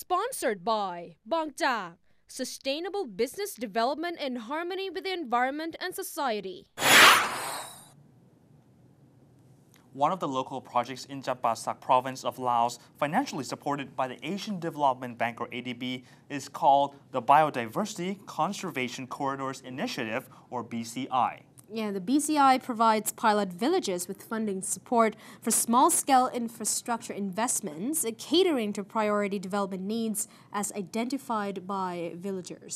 Sponsored by Bangja, Sustainable Business Development in Harmony with the Environment and Society. One of the local projects in Champasak province of Laos, financially supported by the Asian Development Bank or ADB, is called the Biodiversity Conservation Corridors Initiative or BCI. Yeah, the BCI provides pilot villages with funding support for small-scale infrastructure investments, catering to priority development needs as identified by villagers.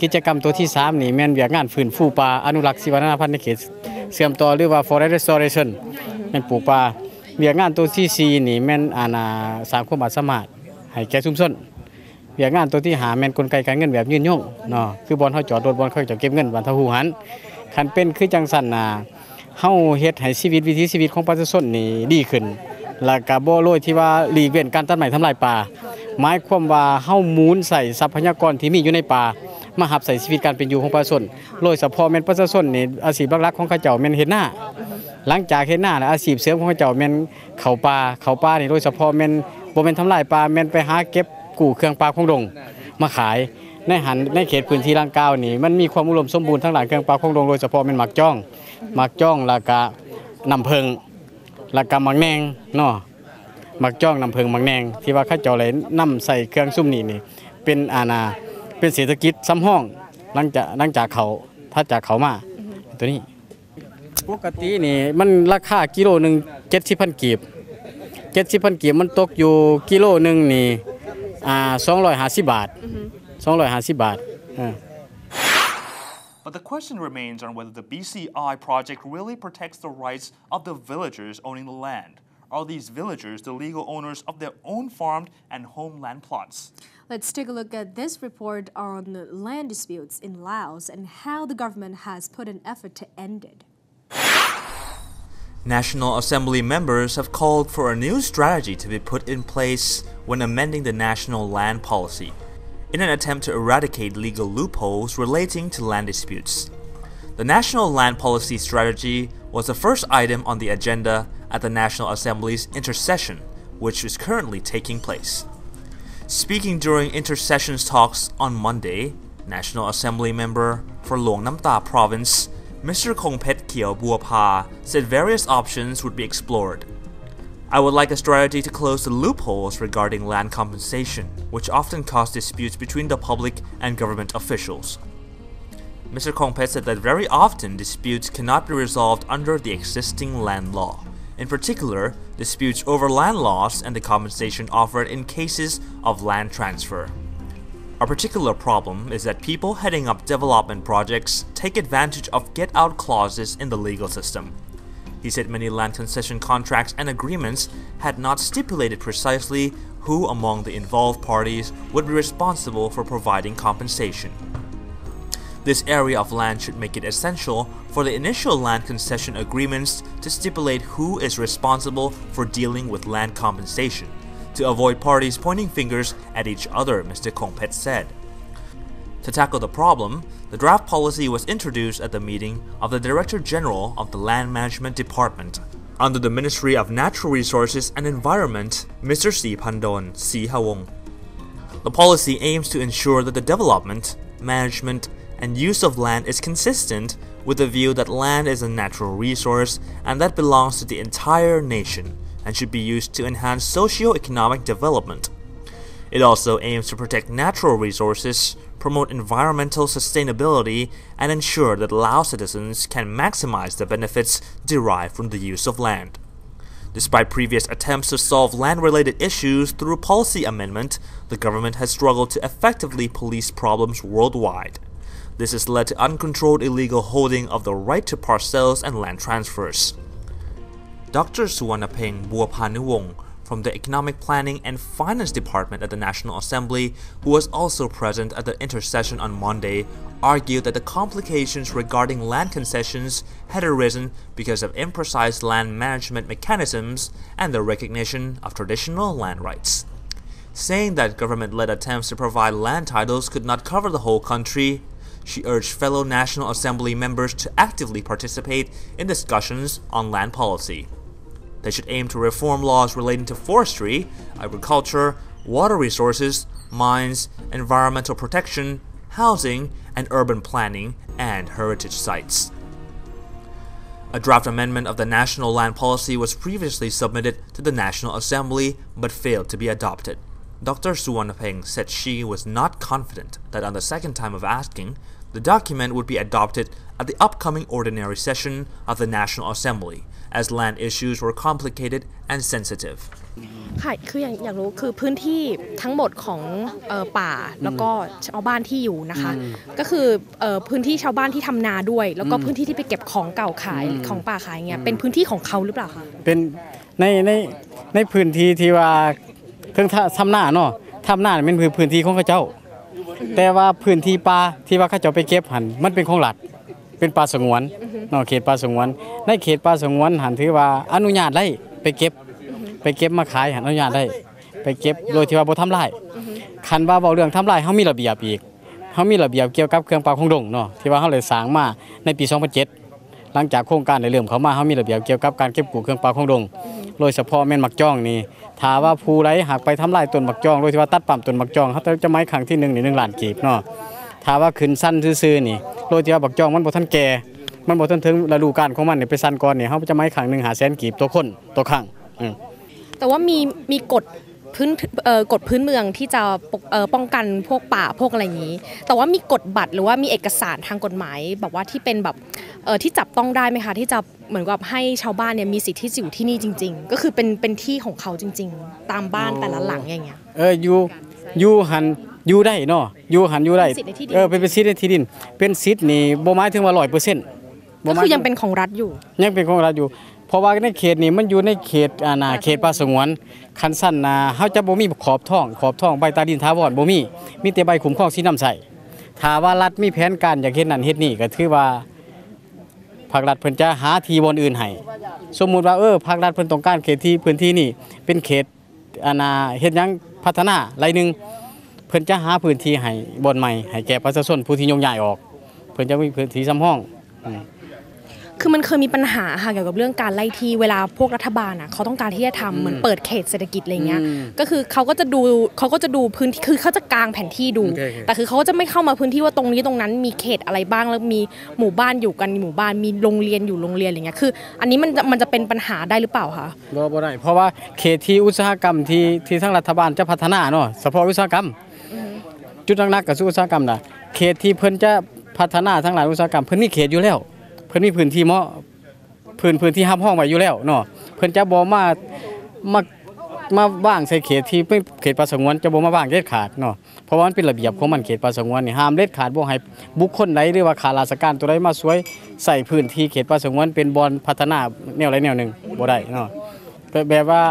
กิจกรรมตัวที่3นี่แม่นเวียกงานฟื้นฟูป่าอนุรักษ์ชีวนาพันธุ์ในเขตเชื่อมต่อหรือว่า forest restoration แม่นปลูกป่าเวียกงานตัวที่4นี่แม่นสร้างความสามารถให้แก่ชุมชนเวียกงานตัวที่5แม่นกลไกการเงินแบบยืนยงเนาะคือบ่อนเฮาจอดรถบ่อนเขาจะเก็บเงินบันทหูหันคันเป็นคือจังซั่นเฮาเฮ็ดให้ชีวิตวิถีชีวิตของประชาชนนี่ดีขึ้นแล้วก็บ่โลยที่ว่าหลีกเว้นการตัดไม้ทำลายป่าหมายความว่าเฮามูลใส่ทรัพยากรที่มีอยู่ในป่ามาหับใส่ชีวิตการเป็นอยู่ของประชาชนโดยเฉพาะแม่นประชาชนนี่อาชีพหลักๆของเขาเจ้าแม่นเฮ็ดนาหลังจากเฮ็ดนาแล้วอาชีพเสริมของเขาเจ้าแม่นเข้าป่านี่โดยเฉพาะแม่นบ่แม่นทำลายป่าแม่นไปหาเก็บกู้เครื่องปลาของดงมาขายในเขตพื้นที่ดังกล่าวนี่มันมีความอุดมสมบูรณ์ทั้งหลายเครื่องปลาของดงโดยเฉพาะแม่นหมักจ้องแล้วก็น้ำผึ้งแล้วก็หมักแนงเนาะหมักจ้องน้ำผึ้งหมักแนงที่ว่าเขาเจ้าเลยนำใส่เครื่องซุ่มนี่เป็นเป็นเศรษฐกิจซ้ำห้องหลังจากเขาถ้าจากเขามาตัวนี้ปกตินี่มันราคากิโลนึง 70,000 กีบ 70,000 กีบมันตกอยู่กิโลนึงนี่250 บาท250 บาทBut the question remains on whether the BCI project really protects the rights of the villagers owning the land. Are these villagers the legal owners of their own farmed and homeland plots? Let's take a look at this report on land disputes in Laos and how the government has put an effort to end it. National Assembly members have called for a new strategy to be put in place when amending the national land policy, in an attempt to eradicate legal loopholes relating to land disputes. The National Land Policy Strategy was the first item on the agenda at the National Assembly's intersession, which is currently taking place. Speaking during intersessions talks on Monday, National Assembly member for Luang Nam Ta Province, Mr. Kongpet Kieo Buapha, said various options would be explored. I would like a strategy to close the loopholes regarding land compensation, which often cause disputes between the public and government officials. Mr. Kongpet said that very often disputes cannot be resolved under the existing land law. In particular, disputes over land loss and the compensation offered in cases of land transfer. A particular problem is that people heading up development projects take advantage of get-out clauses in the legal system. He said many land concession contracts and agreements had not stipulated precisely who among the involved parties would be responsible for providing compensation. This area of land should make it essential for the initial land concession agreements to stipulate who is responsible for dealing with land compensation, to avoid parties pointing fingers at each other, Mr. Kongpet said. To tackle the problem, the draft policy was introduced at the meeting of the Director General of the Land Management Department under the Ministry of Natural Resources and Environment, Mr. Si Pandon Si Hawong. The policy aims to ensure that the development, management, and use of land is consistent with the view that land is a natural resource and that belongs to the entire nation and should be used to enhance socio-economic development. It also aims to protect natural resources, promote environmental sustainability, and ensure that Laos citizens can maximize the benefits derived from the use of land. Despite previous attempts to solve land-related issues through policy amendment, the government has struggled to effectively police problems worldwide. This has led to uncontrolled illegal holding of the right to parcels and land transfers. Dr. Suwarnapeng Buapanuwong from the Economic Planning and Finance Department at the National Assembly, who was also present at the intercession on Monday, argued that the complications regarding land concessions had arisen because of imprecise land management mechanisms and the recognition of traditional land rights. Saying that government-led attempts to provide land titles could not cover the whole country, she urged fellow National Assembly members to actively participate in discussions on land policy. They should aim to reform laws relating to forestry, agriculture, water resources, mines, environmental protection, housing, and urban planning and heritage sites. A draft amendment of the National Land Policy was previously submitted to the National Assembly but failed to be adopted. Dr. Suvarnapeng said she was not confident that on the second time of asking, the document would be adopted at the upcoming ordinary session of the National Assembly, as land issues were complicated and sensitive. ค่ะคืออยากรู้คือพื้นที่ทั้งหมดของป่าแล้วก็ชาวบ้านที่อยู่นะคะก็คือพื้นที่ชาวบ้านที่ทำนาด้วยแล้วก็พื้นที่ที่ไปเก็บของเก่าขายของป่าขายเงี้ยเป็นพื้นที่ของเขาหรือเปล่าคะเป็นในพื้นที่ที่ว่าเพิ่งทำนาเนาะทำนาเป็นพื้นที่ของเขาเจ้าแต่ว่าพื้นที่ป่าที่ว่าเขาเจ้าไปเก็บหันมันเป็นของรัฐเป็นป่าสงวนเนาะเขตป่าสงวนในเขตป่าสงวนหันถือว่าอนุญาตได้ไปเก็บมาขายหันอนุญาตได้ไปเก็บโดยที่ว่าบ่ทำลายคันว่าเว้าเรื่องทำลายเฮามีระเบียบอีกเฮามีระเบียบเกี่ยวกับเครื่องป่าของดงเนาะที่ว่าเฮาเลยสร้างมาในปี2007หลังจากโครงการได้เริ่มเข้ามาเฮามีระเบียบเกี่ยวกับการเก็บกู้เครื่องป่าของดงโดยเฉพาะแม่นมักจ้องนี่ถ้าว่าผู้ใดหากไปทำลายต้นมักจ้องโดยที่ว่าตัดปั๊มต้นมักจ้องเฮาจะไม้ครั้งที่1นี่1ล้านกีบเนาะถ้าว่าขึ้นสั้นซื่อๆนี่โดยที่ว่ามักจ้องมันบ่ทันแก่มันบ่ทันถึงฤดูกาลของมันนี่ไปสั้นก่อนนี่เฮาจะไม้ครั้ง1 500,000กีบต่อคนต่อครั้งแต่ว่ามีกฎพื้นเมืองที่จะป้องกันพวกป่าพวกอะไรอย่างนี้แต่ว่ามีกฎบัตรหรือว่ามีเอกสารทางกฎหมายแบบว่าที่เป็นแบบที่จับต้องได้ไหมคะที่จะเหมือนกับให้ชาวบ้านเนี่ยมีสิทธิ์ที่จะอยู่ที่นี่จริงๆก็คือเป็นที่ของเขาจริงๆตามบ้านแต่ละหลังอย่างเงี้ยอยู่หันอยู่ได้เนาะอยู่หันอยู่ได้เป็นสิทธิ์ในที่ดินเป็นสิทธิ์นี่บ่หมายถึงว่า 100% ก็คือยังเป็นของรัฐอยู่ยังเป็นของรัฐอยู่เพราะว่าในเขตนี้มันอยู่ในเขตเขตป่าสงวนคันสั้นเฮาจะบ่มีขอบท้องใบตาดินถาวรบ่มีแต่ใบคุ้มครองสีน้ำใสถ้าว่ารัฐมีแผนการอยากเฮ็ดนั่นเฮ็ดนี่ก็ถือว่าภาครัฐเพิ่นจะหาที่บ่อนอื่นให้สมมุติว่าภาครัฐเพิ่นต้องการเขตที่พื้นที่นี่เป็นเขตเฮ็ดหยังพัฒนาไรนึงเพิ่นจะหาพื้นที่ให้บ่อนใหม่ให้แก่ประชาชนผู้ที่ยกย้ายออกเพิ่นจะมีพื้นที่ซ้ำห้องคือมันเคยมีปัญหาค่ะเกี่ยวกับเรื่องการไล่ที่เวลาพวกรัฐบาลเขาต้องการที่จะทำเหมือนเปิดเขตเศรษฐกิจอะไรเงี้ยก็คือเขาก็จะดูพื้นที่คือเขาจะกางแผนที่ดูแต่คือเขาก็จะไม่เข้ามาพื้นที่ว่าตรงนี้ตรงนั้นมีเขตอะไรบ้างแล้วมีหมู่บ้านอยู่กันหมู่บ้านมีโรงเรียนอยู่โรงเรียนอะไรเงี้ยคืออันนี้มันจะเป็นปัญหาได้หรือเปล่าคะบ่ได้เพราะว่าเขตที่อุตสาหกรรมที่ทางรัฐบาลจะพัฒนาเนาะเฉพาะอุตสาหกรรมจุดหนักๆกับอุตสาหกรรมน่ะเขตที่เพิ่นจะพัฒนาทางหลายอุตสาหกรรมเพิ่นมีเขตอยู่แล้วเพิ่นมีพื้นที่เหมาะพื้นที่ห้ามห้องไว้อยู่แล้วเนาะเพิ่นจะบ่มาว่างใส่เขตที่เป็นเขตป่าสงวนจะบ่มาว่างเด็ดขาดเนาะเพราะว่ามันเป็นระเบียบของมันเขตป่าสงวนนี่ห้ามเด็ดขาดบ่ให้บุคคลใดหรือว่าข้าราชการตัวใดมาสวยใส่พื้นที่เขตป่าสงวนเป็นบ่อนพัฒนาแนวใดแนวหนึ่งบ่ได้เนาะแบบว่า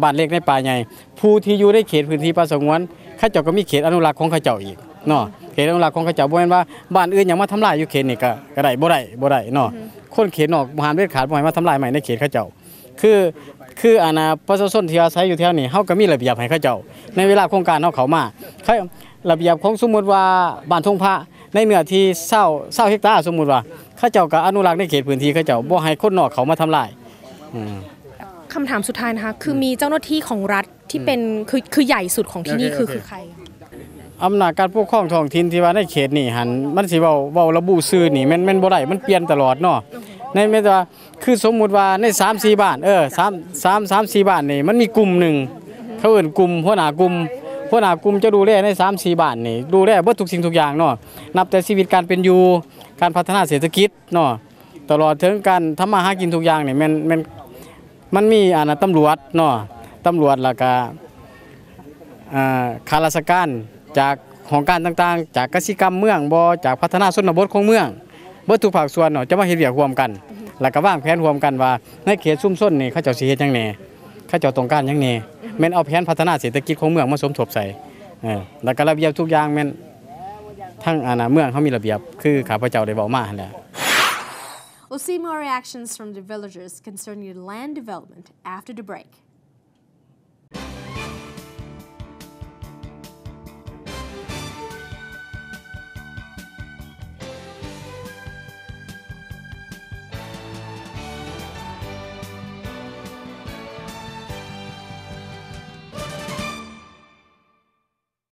บ้านเล็กในป่าใหญ่ผู้ที่อยู่ในเขตพื้นที่ป่าสงวนเขาเจ้าก็มีเขตอนุรักษ์ของเขาเจ้าอีกเนาะเขตอนุรักษ์ของเขาเจ้าบ่แม่นว่าบ้านอื่นยังมาทำลายอยู่เขตนี่ก็ได้บ่ได้เนาะคนเขตนอกห้ามเด็ดขาดบ่ให้มาทำลายใหม่ในเขตเขาเจ้าคือประชาชนที่อาศัยอยู่แถวนี้เฮาก็มีระเบียบให้เขาเจ้าในเวลาโครงการเฮาเข้ามาระเบียบของสมมุติว่าบ้านทงพระในเนื้อที่20เฮกตาร์สมมุติว่าเขาเจ้าก็อนุรักษ์ในเขตพื้นที่เขาเจ้าบ่ให้คนนอกเขามาทำลายคำถามสุดท้ายนะคะคือมีเจ้าหน้าที่ของรัฐที่เป็นคือใหญ่สุดของที่นี่คือใครอำนาจการปกครองท้องถิ่นที่ว่าในเขตนี่หันมันสิเว้าระบุชื่อนี่แม่นบ่ได้มันเปลี่ยนตลอดเนาะในแม้ว่าคือสมมุติว่าใน 3-4 บ้าน3-4 บ้านนี่มันมีกลุ่มนึงเขาเอิ้นกลุ่มหัวหน้ากลุ่มจะดูแลใน 3-4 บ้านนี่ดูแลเบิดทุกสิ่งทุกอย่างเนาะนับแต่ชีวิตการเป็นอยู่การพัฒนาเศรษฐกิจเนาะตลอดถึงการทำมาหากินทุกอย่างนี่มันมีตำรวจเนาะตำรวจแล้วก็ข้าราชการจากของการต่างๆจากกสิกรรมเมืองบ่จากพัฒนาชนบทของเมืองเบิดทุกภาคส่วนเนาะจะมาเฮ็ดเวียกร่วมกันแล้วก็วางแผนร่วมกันว่าในเขตชุมชนนี่เขาเจ้าสิเฮ็ดจังแหน่เขาเจ้าต้องการจังแหน่แม่นเอาแผนพัฒนาเศรษฐกิจของเมืองมาสมทบใส่แล้วก็ระเบียบทุกอย่างแม่นทั้งเมืองเขามีระเบียบคือข้าพเจ้าได้เว้ามาหั่นแหละ We'll see more reactions from the villagers concerning land development after the break.